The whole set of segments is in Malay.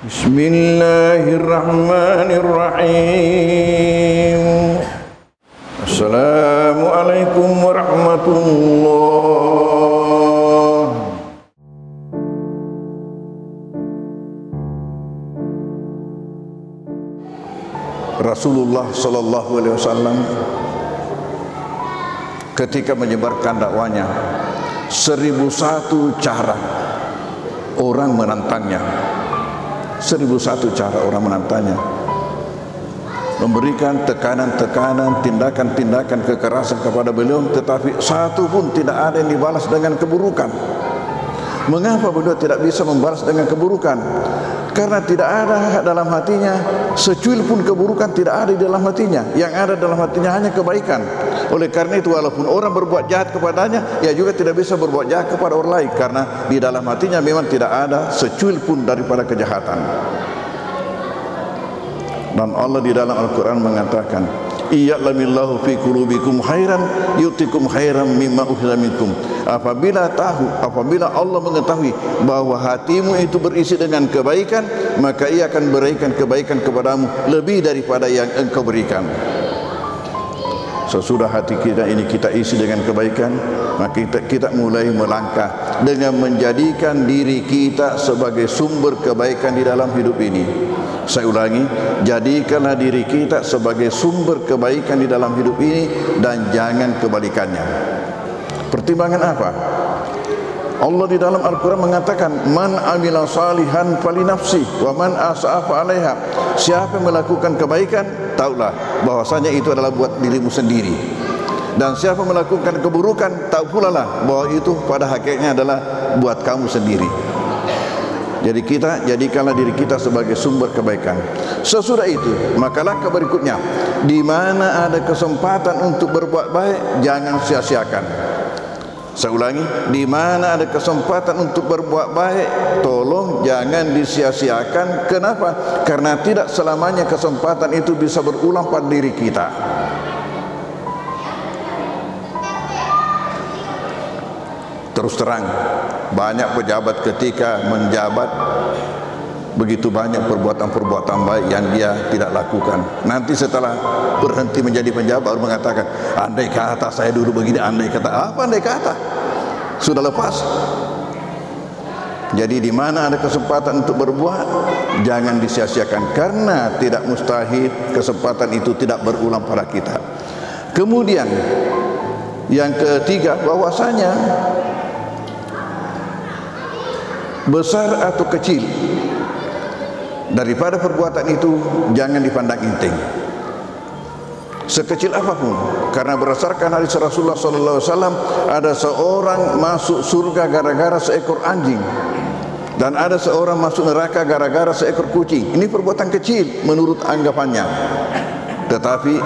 Bismillahirrahmanirrahim. Assalamualaikum warahmatullahi. Rasulullah sallallahu alaihi wasallam ketika menyebarkan dakwanya, 1001 cara orang menantangnya. 1001 cara orang menantangnya, memberikan tekanan-tekanan, tindakan-tindakan kekerasan kepada beliau, tetapi satu pun tidak ada yang dibalas dengan keburukan. Mengapa beliau tidak bisa membalas dengan keburukan? Karena tidak ada dalam hatinya secuil pun keburukan, tidak ada di dalam hatinya. Yang ada dalam hatinya hanya kebaikan. Oleh karena itu, walaupun orang berbuat jahat kepadanya, ia juga tidak bisa berbuat jahat kepada orang lain, karena di dalam hatinya memang tidak ada secuil pun daripada kejahatan. Dan Allah di dalam Al-Quran mengatakan, "Iya'lamillahu fi qulubikum khairan yu'tikum khairan mimma ukhidha minkum." Apabila Allah mengetahui bahwa hatimu itu berisi dengan kebaikan, maka ia akan berikan kebaikan kepadamu lebih daripada yang engkau berikan. Sesudah hati kita ini kita isi dengan kebaikan, maka kita mulai melangkah dengan menjadikan diri kita sebagai sumber kebaikan di dalam hidup ini. Saya ulangi, jadikanlah diri kita sebagai sumber kebaikan di dalam hidup ini dan jangan kebalikannya. Pertimbangan apa? Allah di dalam Al-Quran mengatakan, "Man amila salihan fali nafsi wa man asa'a fa 'alaiha." Siapa yang melakukan kebaikan, tahulah bahwasanya itu adalah buat dirimu sendiri. Dan siapa melakukan keburukan, tahu pula lah bahwa itu pada hakikatnya adalah buat kamu sendiri. Jadi kita jadikanlah diri kita sebagai sumber kebaikan. Sesudah itu, maka langkah berikutnya, di mana ada kesempatan untuk berbuat baik, jangan sia-siakan. Saya ulangi, di mana ada kesempatan untuk berbuat baik, tolong jangan disia-siakan. Kenapa? Karena tidak selamanya kesempatan itu bisa berulang pada diri kita. Terus terang, banyak pejabat ketika menjabat begitu banyak perbuatan-perbuatan baik yang dia tidak lakukan. Nanti setelah berhenti menjadi penjabat baru mengatakan, andai kata saya dulu begini, andai kata. Apa andai kata? Sudah lepas. Jadi di mana ada kesempatan untuk berbuat, jangan disia-siakan, karena tidak mustahil kesempatan itu tidak berulang pada kita. Kemudian yang ketiga, bahwasanya besar atau kecil daripada perbuatan itu jangan dipandang enteng, sekecil apapun. Karena berdasarkan hadis Rasulullah SAW, ada seorang masuk surga gara-gara seekor anjing, dan ada seorang masuk neraka gara-gara seekor kucing. Ini perbuatan kecil menurut anggapannya, tetapi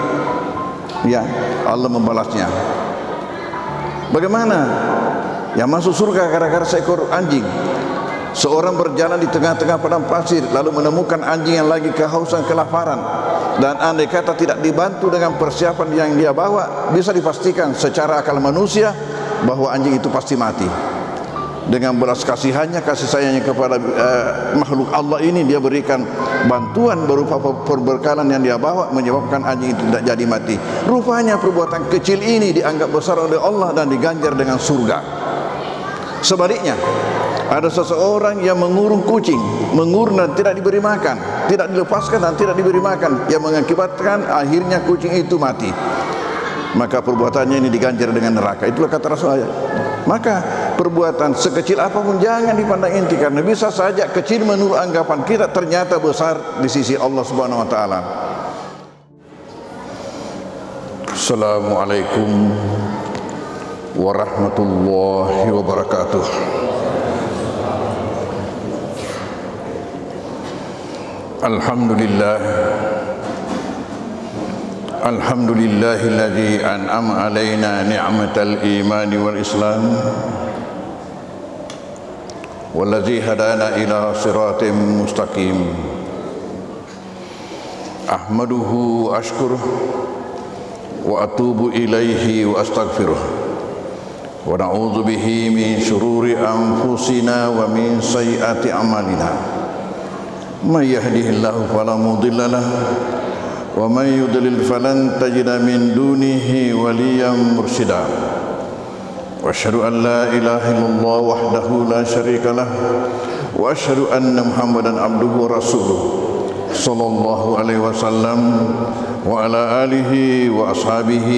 ya Allah membalasnya. Bagaimana? Yang masuk surga gara-gara seekor anjing. Seorang berjalan di tengah-tengah padang pasir, lalu menemukan anjing yang lagi kehausan, kelaparan, dan andai kata tidak dibantu dengan persiapan yang dia bawa, bisa dipastikan secara akal manusia bahwa anjing itu pasti mati. Dengan belas kasihannya, kasih sayangnya kepada makhluk Allah ini, dia berikan bantuan berupa perbekalan yang dia bawa, menyebabkan anjing itu tidak jadi mati. Rupanya perbuatan kecil ini dianggap besar oleh Allah dan diganjar dengan surga. Sebaliknya, ada seseorang yang mengurung kucing, mengurung dan tidak diberi makan, tidak dilepaskan dan tidak diberi makan, yang mengakibatkan akhirnya kucing itu mati. Maka perbuatannya ini diganjar dengan neraka. Itulah kata Rasulullah. Maka perbuatan sekecil apapun jangan dipandang enteng, karena bisa saja kecil menurut anggapan kita, ternyata besar di sisi Allah Subhanahu wa taala. Assalamualaikum warahmatullahi wabarakatuh. Alhamdulillah, alhamdulillahilladzi an'ama alaina ni'matal imani wal islam, walladzi hadana ila siratim mustaqim. Ahmaduhu wa ashkuruh wa atubu ilaihi wa astaghfiruh. Wa na'udzu bihi min syururi anfusina wa min sayyiati a'malina. من يهده الله فلا مضل له ومن يضلل فلن تجد من دونه وليا مرشدا وأشهد أن لا إله إلا الله وحده لا شريك له وأشهد أن محمدا عبده ورسوله صلى الله عليه وسلم وعلى آله وأصحابه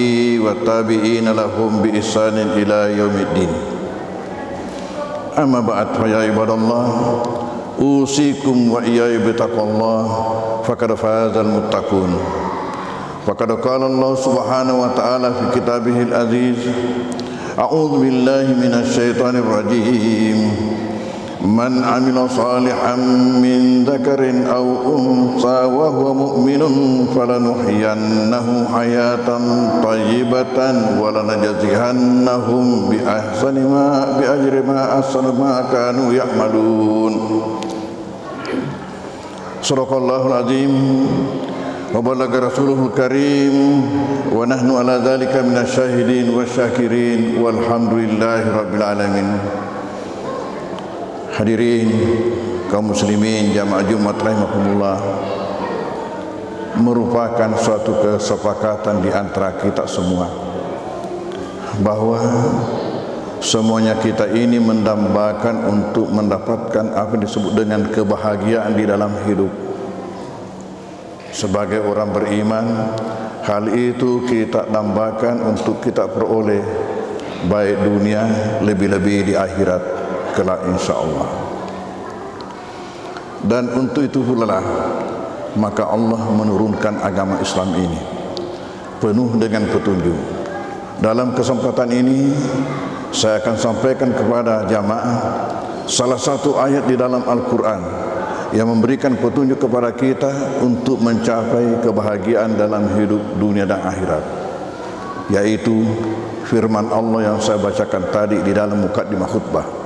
والتابعين لهم بإحسان إلى يوم الدين. أما بعد فيا عباد الله أوصيكم وإياي بتقوى الله فقد فاز المتقون. فقد قال الله سبحانه وتعالى في كتابه العزيز أعوذ بالله من الشيطان الرجيم من عمل صالحا من ذكر أو أنثى وهو مؤمن فلنحيينه حياة طيبة ولنجزينهم بأجر ما أحسن ما كانوا يعملون. صدق الله العظيم وبلغ رسوله الكريم ونحن على ذلك من الشاهدين والشاكرين والحمد لله رب العالمين. Hadirin kaum muslimin jamaah Jumat rahimakumullah, merupakan suatu kesepakatan di antara kita semua bahwa semuanya kita ini mendambakan untuk mendapatkan apa yang disebut dengan kebahagiaan di dalam hidup. Sebagai orang beriman, hal itu kita dambakan untuk kita peroleh baik dunia, lebih-lebih di akhirat kelak insyaallah. Dan untuk itu pula lah maka Allah menurunkan agama Islam ini penuh dengan petunjuk. Dalam kesempatan ini saya akan sampaikan kepada jamaah salah satu ayat di dalam Al-Quran yang memberikan petunjuk kepada kita untuk mencapai kebahagiaan dalam hidup dunia dan akhirat, yaitu firman Allah yang saya bacakan tadi di dalam mukaddimah khutbah.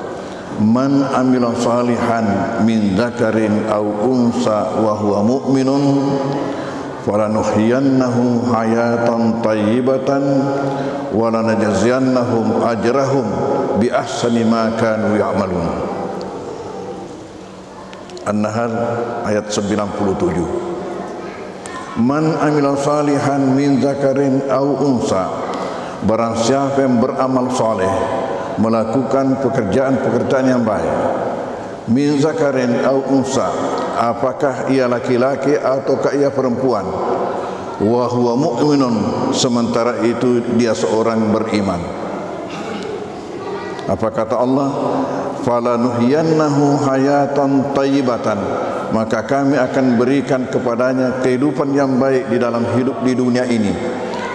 Man amila salihan min dzakarin aw unsa wa huwa mu'minun falanuhyiyannahu hayatan thayyibatan wa lanajziyannahum ajrahum bi ahsani ma kanu ya'malun. An-Nahl ayat 97. Man amila salihan min dzakarin aw unsa, barang siapa yang beramal saleh, melakukan pekerjaan-pekerjaan yang baik, min zakarin au unsa, apakah ia laki-laki ataukah ia perempuan, wa huwa mu'minun, sementara itu dia seorang beriman. Apa kata Allah? Falanuhyiyannahu hayatan thayyibatan, maka kami akan berikan kepadanya kehidupan yang baik di dalam hidup di dunia ini.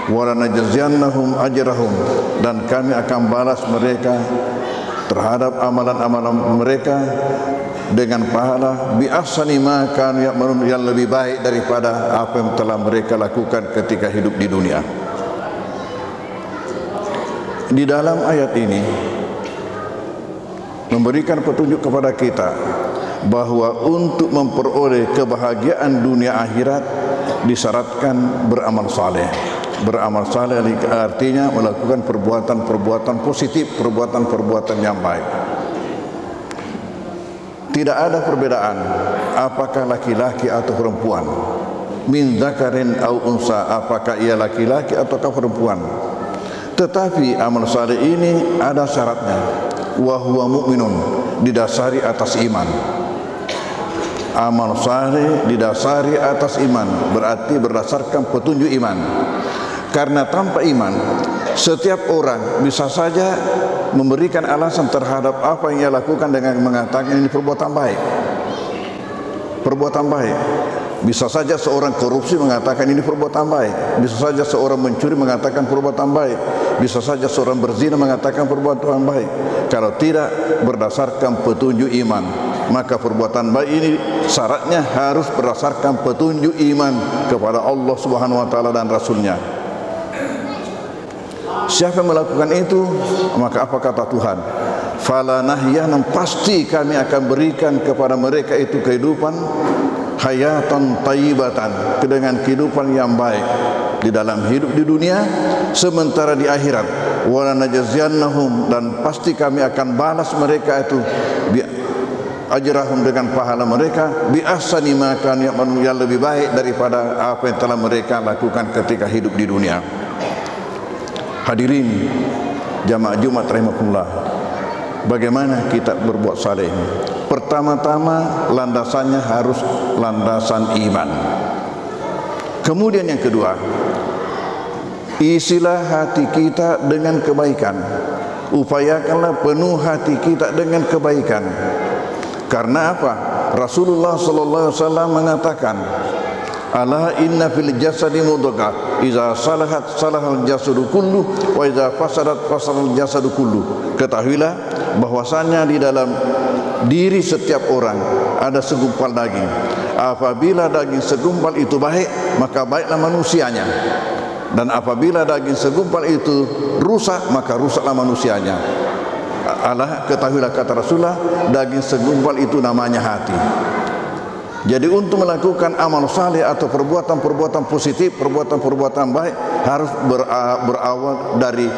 Walanajziyannahum ajrahum, dan kami akan balas mereka terhadap amalan-amalan mereka dengan pahala bi ahsani ma kanu ya'malun, yang lebih baik daripada apa yang telah mereka lakukan ketika hidup di dunia. Di dalam ayat ini memberikan petunjuk kepada kita bahwa untuk memperoleh kebahagiaan dunia akhirat disyaratkan beramal saleh. Beramal saleh artinya melakukan perbuatan-perbuatan positif, perbuatan-perbuatan yang baik. Tidak ada perbedaan apakah laki-laki atau perempuan. Min dzakarin au unsa, apakah ia laki-laki ataukah perempuan. Tetapi amal saleh ini ada syaratnya. Wa huwa mu'minun, didasari atas iman. Amal saleh didasari atas iman, berarti berdasarkan petunjuk iman. Karena tanpa iman, setiap orang bisa saja memberikan alasan terhadap apa yang ia lakukan dengan mengatakan ini perbuatan baik. Perbuatan baik. Bisa saja seorang korupsi mengatakan ini perbuatan baik. Bisa saja seorang mencuri mengatakan perbuatan baik. Bisa saja seorang berzina mengatakan perbuatan baik. Kalau tidak berdasarkan petunjuk iman, maka perbuatan baik ini syaratnya harus berdasarkan petunjuk iman kepada Allah Subhanahu wa taala dan Rasulnya. Siapa yang melakukan itu, maka apa kata Tuhan? Fala nahyanan, pasti kami akan berikan kepada mereka itu kehidupan hayatan thayyibatan, dengan kehidupan yang baik di dalam hidup di dunia, sementara di akhirat wala najziyannahum, dan pasti kami akan balas mereka itu ajrahum dengan pahala mereka bi ahsani ma kanu ya'malun, yang lebih baik daripada apa yang telah mereka lakukan ketika hidup di dunia. Hadirin jamaah Jumat rahimakumullah, bagaimana kita berbuat saleh? Pertama-tama landasannya harus landasan iman. Kemudian yang kedua, isilah hati kita dengan kebaikan. Upayakanlah penuh hati kita dengan kebaikan. Karena apa? Rasulullah sallallahu alaihi wasallam mengatakan, ala inna fil jasadi mudghah, idza salahat salahal jasadu kullu wa idza fasadat fasadal jasadu kullu. Ketahuilah bahwasanya di dalam diri setiap orang ada segumpal daging. Apabila daging segumpal itu baik, maka baiklah manusianya. Dan apabila daging segumpal itu rusak, maka rusaklah manusianya. Allah, ketahuilah kata Rasulullah, daging segumpal itu namanya hati. Jadi untuk melakukan amal saleh atau perbuatan-perbuatan positif, perbuatan-perbuatan baik, harus berawal dari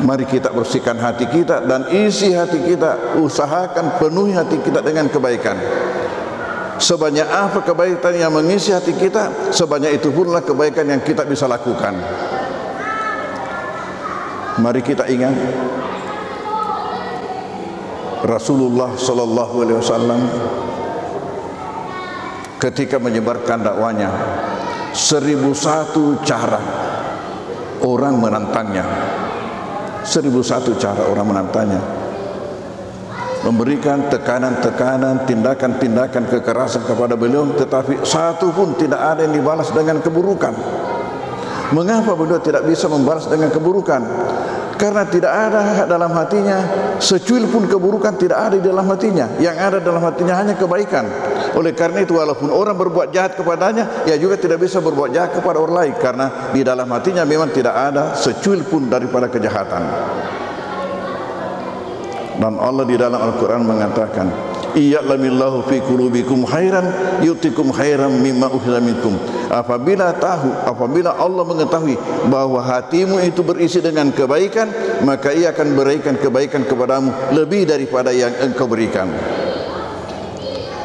mari kita bersihkan hati kita dan isi hati kita. Usahakan penuhi hati kita dengan kebaikan. Sebanyak apa kebaikan yang mengisi hati kita, sebanyak itu pula kebaikan yang kita bisa lakukan. Mari kita ingat Rasulullah sallallahu alaihi wasallam ketika menyebarkan dakwanya, 1001 cara orang menantangnya. 1001 cara orang menantangnya, memberikan tekanan-tekanan, tindakan-tindakan kekerasan kepada beliau, tetapi satu pun tidak ada yang dibalas dengan keburukan. Mengapa beliau tidak bisa membalas dengan keburukan? Karena tidak ada dalam hatinya secuil pun keburukan, tidak ada di dalam hatinya. Yang ada dalam hatinya hanya kebaikan. Oleh karena itu, walaupun orang berbuat jahat kepadanya, ia juga tidak bisa berbuat jahat kepada orang lain, karena di dalam hatinya memang tidak ada secuil pun daripada kejahatan. Dan Allah di dalam Al-Quran mengatakan, iya'lamillahu fi qulubikum khairan yu'tikum khairan mimma ukhidha minkum. Apabila Allah mengetahui bahwa hatimu itu berisi dengan kebaikan, maka ia akan berikan kebaikan kepadamu lebih daripada yang engkau berikan.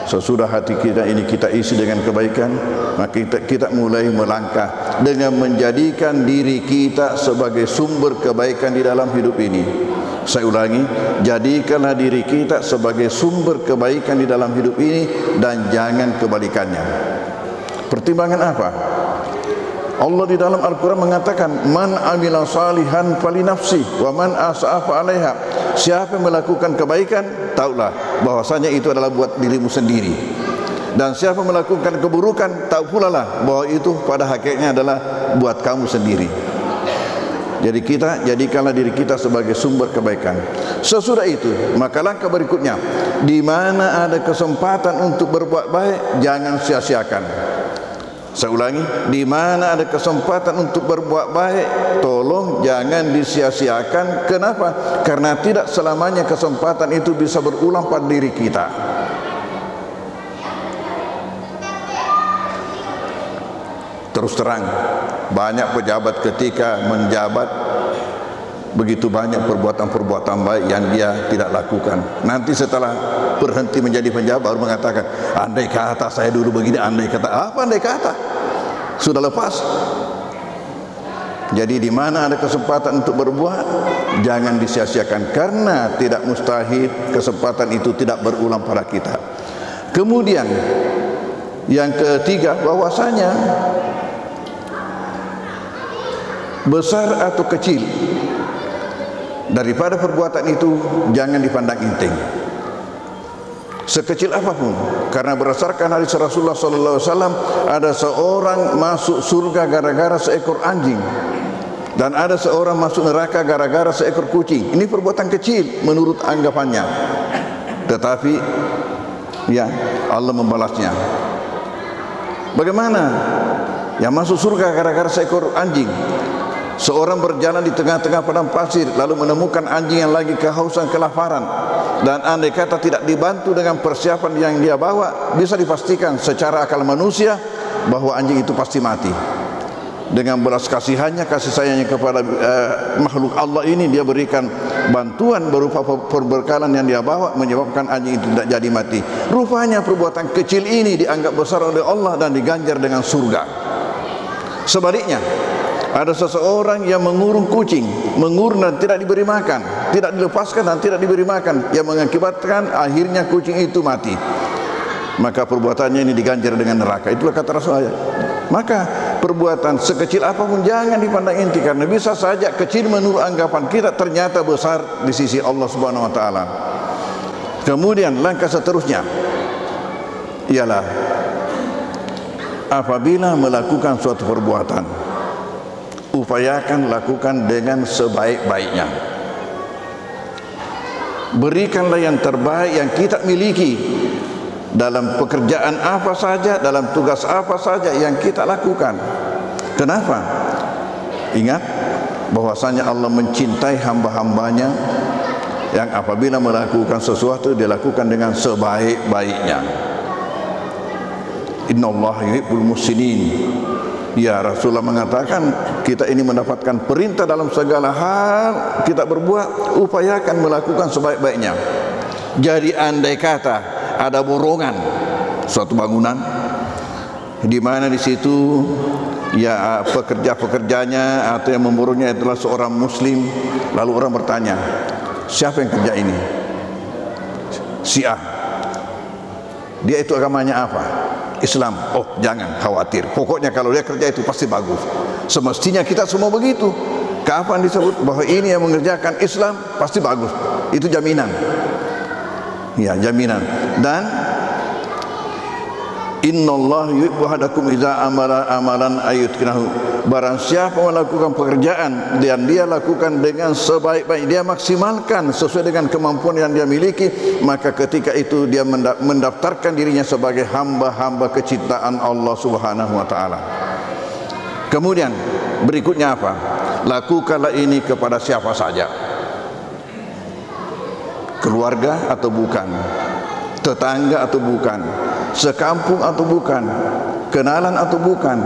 Sesudah hati kita ini kita isi dengan kebaikan, maka kita mulai melangkah dengan menjadikan diri kita sebagai sumber kebaikan di dalam hidup ini. Saya ulangi, jadikanlah diri kita sebagai sumber kebaikan di dalam hidup ini dan jangan kebalikannya. Pertimbangan apa? Allah di dalam Al-Quran mengatakan, man amila salihan fali nafsi wa man asa'afa alaiha. Siapa yang melakukan kebaikan, tahulah bahwasanya itu adalah buat dirimu sendiri. Dan siapa melakukan keburukan, tahu pula lah bahwa itu pada hakikatnya adalah buat kamu sendiri. Jadi jadikanlah diri kita sebagai sumber kebaikan. Sesudah itu, maka langkah berikutnya, di mana ada kesempatan untuk berbuat baik, jangan sia-siakan. Saya ulangi, di mana ada kesempatan untuk berbuat baik, tolong jangan disia-siakan. Kenapa? Karena tidak selamanya kesempatan itu bisa berulang pada diri kita. Terus terang, banyak pejabat ketika menjabat begitu banyak perbuatan-perbuatan baik yang dia tidak lakukan. Nanti setelah berhenti menjadi penjabat baru mengatakan, andai kata saya dulu begini, andai kata. Apa andai kata? Sudah lepas. Jadi di mana ada kesempatan untuk berbuat, jangan disia-siakan, karena tidak mustahil kesempatan itu tidak berulang pada kita. Kemudian yang ketiga, bahwasanya besar atau kecil daripada perbuatan itu jangan dipandang enteng, sekecil apapun. Karena berdasarkan hadis Rasulullah SAW, ada seorang masuk surga gara-gara seekor anjing, dan ada seorang masuk neraka gara-gara seekor kucing. Ini perbuatan kecil menurut anggapannya, tetapi ya Allah membalasnya. Bagaimana? Yang masuk surga gara-gara seekor anjing. Seorang berjalan di tengah-tengah padang pasir, lalu menemukan anjing yang lagi kehausan, kelaparan, dan andai kata tidak dibantu dengan persiapan yang dia bawa, bisa dipastikan secara akal manusia bahwa anjing itu pasti mati. Dengan belas kasihannya, kasih sayangnya kepada makhluk Allah ini, dia berikan bantuan berupa perbekalan yang dia bawa menyebabkan anjing itu tidak jadi mati. Rupanya perbuatan kecil ini dianggap besar oleh Allah dan diganjar dengan surga. Sebaliknya, ada seseorang yang mengurung kucing, mengurung dan tidak diberi makan, tidak dilepaskan dan tidak diberi makan, yang mengakibatkan akhirnya kucing itu mati, maka perbuatannya ini diganjar dengan neraka. Itulah kata Rasulullah. Maka perbuatan sekecil apapun jangan dipandang inti, karena bisa saja kecil menurut anggapan kita ternyata besar di sisi Allah Subhanahu wa taala. Kemudian langkah seterusnya ialah apabila melakukan suatu perbuatan, upayakan lakukan dengan sebaik-baiknya. Berikanlah yang terbaik yang kita miliki dalam pekerjaan apa saja, dalam tugas apa saja yang kita lakukan. Kenapa? Ingat bahwasanya Allah mencintai hamba-hambanya yang apabila melakukan sesuatu dia lakukan dengan sebaik-baiknya. Innallaha yuhibbul muhsinin. Ya, Rasulullah mengatakan kita ini mendapatkan perintah dalam segala hal kita berbuat, upayakan melakukan sebaik-baiknya. Jadi andai kata ada borongan suatu bangunan di mana di situ ya pekerja-pekerjanya atau yang memborongnya adalah seorang muslim, lalu orang bertanya, siapa yang kerja ini? Si A. Dia itu agamanya apa? Islam. Oh, jangan khawatir, pokoknya kalau dia kerja itu pasti bagus. Semestinya kita semua begitu. Kapan disebut bahwa ini yang mengerjakan Islam pasti bagus, itu jaminan. Ya, jaminan. Dan innallaha yuhibbu ahadakum idza amara amalan ayyutqinahu. Barang siapa melakukan pekerjaan dan dia lakukan dengan sebaik-baik, dia maksimalkan sesuai dengan kemampuan yang dia miliki, maka ketika itu dia mendaftarkan dirinya sebagai hamba-hamba kecintaan Allah Subhanahu wa taala. Kemudian berikutnya apa? Lakukanlah ini kepada siapa saja. Keluarga atau bukan, tetangga atau bukan, sekampung atau bukan, kenalan atau bukan,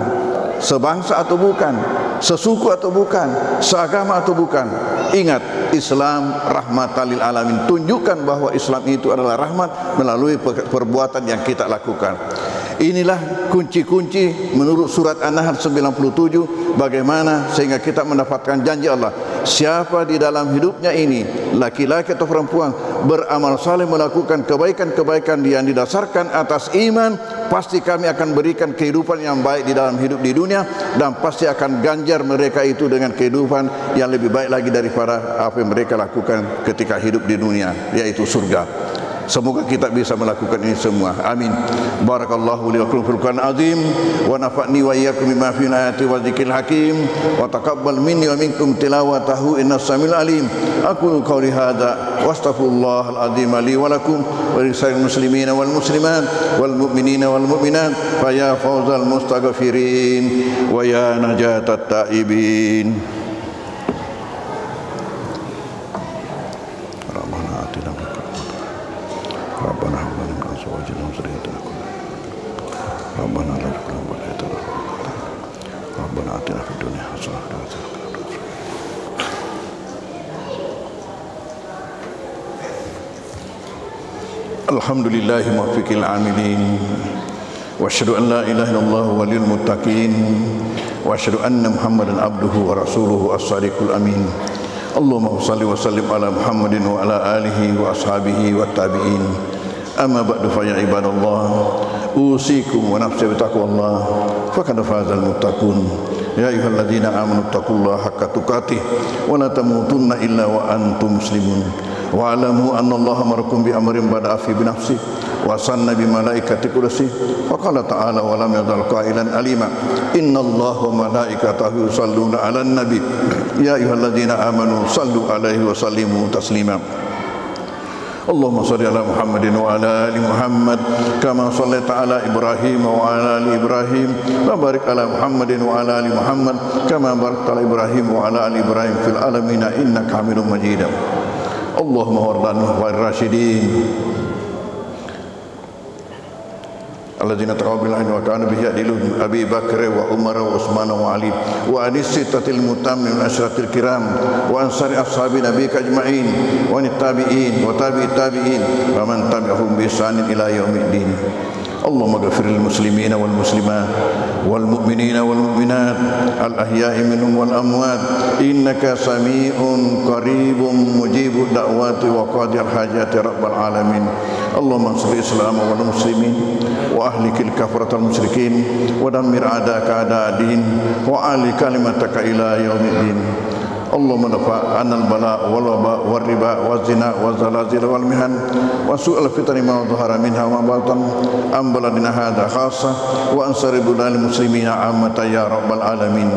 sebangsa atau bukan, sesuku atau bukan, seagama atau bukan. Ingat, Islam rahmatan lil alamin. Tunjukkan bahwa Islam itu adalah rahmat melalui perbuatan yang kita lakukan. Inilah kunci-kunci menurut surat An-Nahl 97, bagaimana sehingga kita mendapatkan janji Allah. Siapa di dalam hidupnya ini, laki-laki atau perempuan, beramal saleh, melakukan kebaikan-kebaikan yang didasarkan atas iman, pasti kami akan berikan kehidupan yang baik di dalam hidup di dunia, dan pasti akan ganjar mereka itu dengan kehidupan yang lebih baik lagi daripada apa yang mereka lakukan ketika hidup di dunia, yaitu surga. Semoga kita bisa melakukan ini semua. Amin. Barakallahu li wa lakum fil Qur'an azim wa nafa'ni wa iyyakum bima fihi ayati wa dzikril hakim wa taqabbal minni wa minkum tilawatahu innas samil alim. Aqulu qawli hadza wa astaghfirullahal azim li wa lakum wa lisa'il muslimina wal muslimat wal mu'minina wal mu'minat fa ya fawzal mustaghfirin wa ya najatat taibin. Alhamdulillahi muwaffiqil amilin wa asyhadu an la ilaha illallah waliyul muttaqin wa asyhadu anna Muhammadan abduhu wa rasuluhu as-sadiqul amin. Allahumma shalli wa sallim ala Muhammadin wa ala alihi wa ashabihi wa tabi'in. Amma ba'du fa ya ibadallah, usikum wa nafsi bi taqwallah faqad fazal muttaqun. Ya ayyuhalladzina amanu taqullaha haqqa tuqatih wa la tamutunna illa wa antum muslimun. Wa alamu anna Allah amarakum bi amrin bada'a fi binafsi wa sanna bi malaikati kursi wa qala ta'ala wa lam yadhal qailan alima inna Allah wa malaikatahu yusalluna 'alan nabi ya ayyuhalladzina amanu sallu 'alaihi wa sallimu taslima. Allahumma shalli ala Muhammadin wa ala ali Muhammad kama shallaita ala Ibrahim wa ala ali Ibrahim wa barik ala Muhammadin wa ala ali Muhammad kama barakta ala Ibrahim wa ala ali Ibrahim fil alamin innaka Hamidum Majid. Allahumma wardan wa rasyidin الذين تقوا بالله وكانوا به يعدلون أبي بكر وعمر وعثمان وعلي وعن الستة المتم من العشرة الكرام وأنصار أصحاب نبيك أجمعين وعن التابعين وتابع التابعين ومن تبعهم بإحسان إلى يوم الدين. اللهم اغفر للمسلمين والمسلمات والمؤمنين والمؤمنات الأحياء منهم والأموات إنك سميع قريب مجيب الدعوات وقاضي الحاجات رب العالمين. اللهم انصر الإسلام والمسلمين وأهلك الكفرة المشركين ودمر أعداءك أعداء الدين وأعلي كلمتك إلى يوم الدين. اللهم ادفع عنا البلاء والوباء والربا والزنا والزلازل والمحن وسوء الفتن ما ظهر منها وما بطن عن بلدنا هذا خاصة وأنصر بلاد المسلمين عامة يا رب العالمين.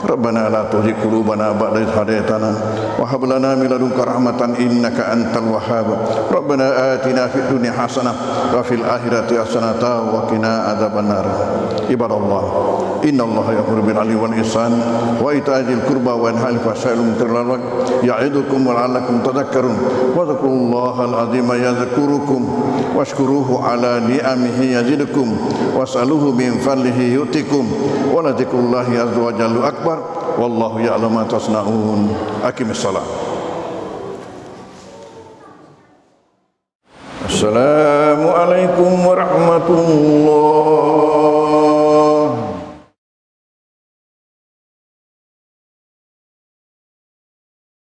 ربنا لا تزغ قلوبنا بعد إذ هديتنا وهب لنا من لدنك رحمة إنك أنت الوهاب. ربنا آتنا في الدنيا حسنة وفي الآخرة حسنة وقنا عذاب النار. عباد الله إن الله يأمر بالعدل والإحسان وإيتاء ذي القربى وينهى عن الفحشاء والمنكر والبغي يعظكم لعلكم تذكرون واذكروا الله العظيم يذكركم واشكروه على نعمه يزدكم واسألوه من فضله يؤتكم ولذكر الله عز وجل أكبر والله يعلم ما تصنعون. أقم الصلاة. السلام عليكم ورحمة الله